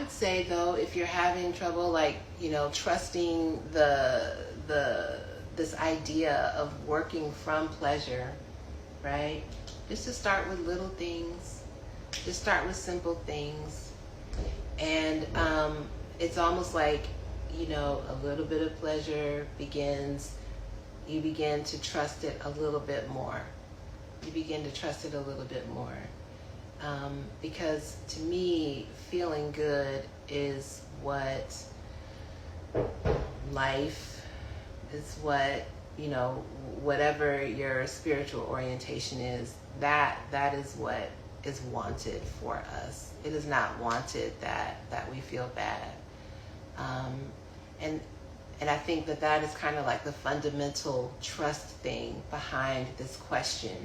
would say though, if you're having trouble, like, trusting this idea of working from pleasure, right? Just to start with little things, just start with simple things. And it's almost like, a little bit of pleasure you begin to trust it a little bit more. You begin to trust it a little bit more. Because to me, feeling good is what life is, what, whatever your spiritual orientation is, that is what is wanted for us. It is not wanted that we feel bad. And I think that is kind of like the fundamental trust thing behind this question.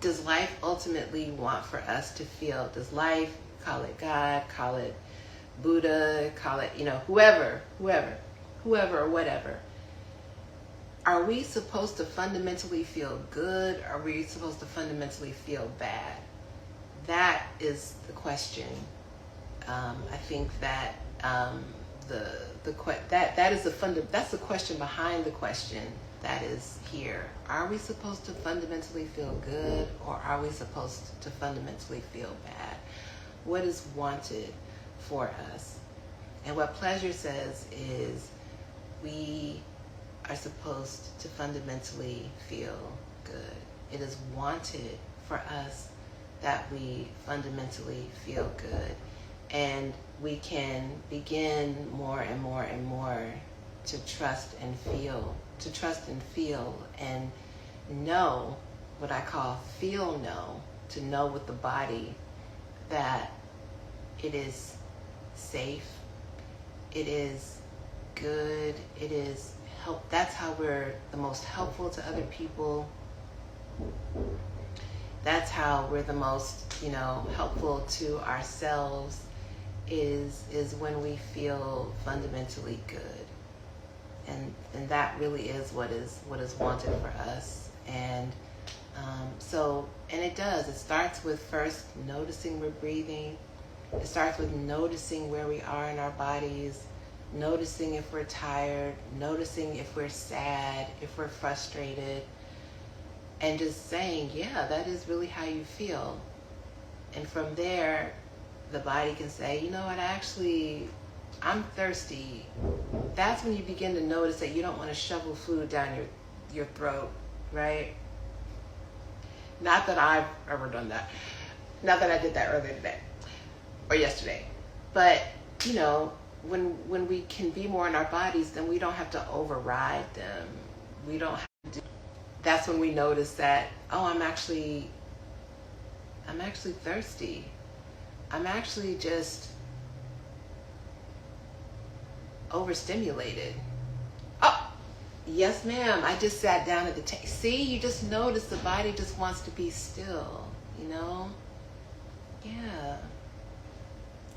Does life ultimately want for us to feel, does life, call it God, call it Buddha, call it, whoever or whatever, are we supposed to fundamentally feel good? Or are we supposed to fundamentally feel bad? That is the question. I think that that's the question behind the question that is here. Are we supposed to fundamentally feel good, or are we supposed to fundamentally feel bad? What is wanted for us? And what pleasure says is we are supposed to fundamentally feel good. It is wanted for us that we fundamentally feel good. And we can begin more and more and more to trust and feel and know, what I call to know with the body that it is safe, it is good, it is help. That's how we're the most helpful to other people. That's how we're the most, helpful to ourselves, is when we feel fundamentally good. And that really is what is wanted for us. And it starts with first noticing we're breathing. It starts with noticing where we are in our bodies, noticing if we're tired, noticing if we're sad, if we're frustrated, and just saying, yeah, that is really how you feel. And from there, the body can say, you know what, I'm thirsty. That's when you begin to notice that you don't want to shovel food down your throat, right? Not that I've ever done that. Not that I did that earlier today or yesterday. But, when we can be more in our bodies, then we don't have to override them. We don't have to. That's when we notice that, oh, I'm actually thirsty. I'm actually just overstimulated. Oh, yes, ma'am. I just sat down at the table. See, you just notice the body just wants to be still, Yeah.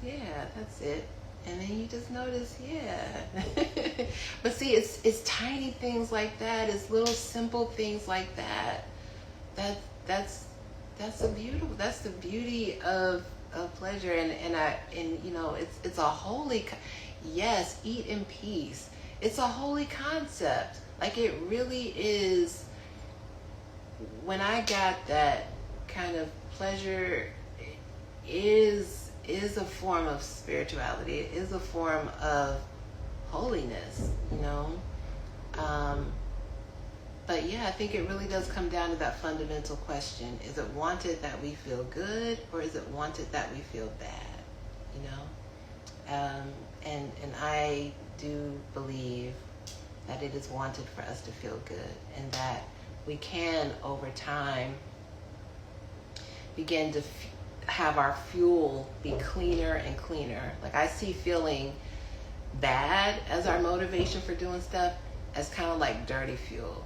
Yeah, that's it. And then you just notice, yeah. But see, it's tiny things like that. It's little simple things like that. That's the beauty of pleasure. And it's a holy. Yes, eat in peace. It's a holy concept. Like, it really is. When I got that kind of pleasure, is a form of spirituality. It is a form of holiness, But yeah, I think it really does come down to that fundamental question. Is it wanted that we feel good, or is it wanted that we feel bad? And I do believe that it is wanted for us to feel good, and that we can, over time, begin to have our fuel be cleaner and cleaner. Like, I see feeling bad as our motivation for doing stuff as kind of like dirty fuel.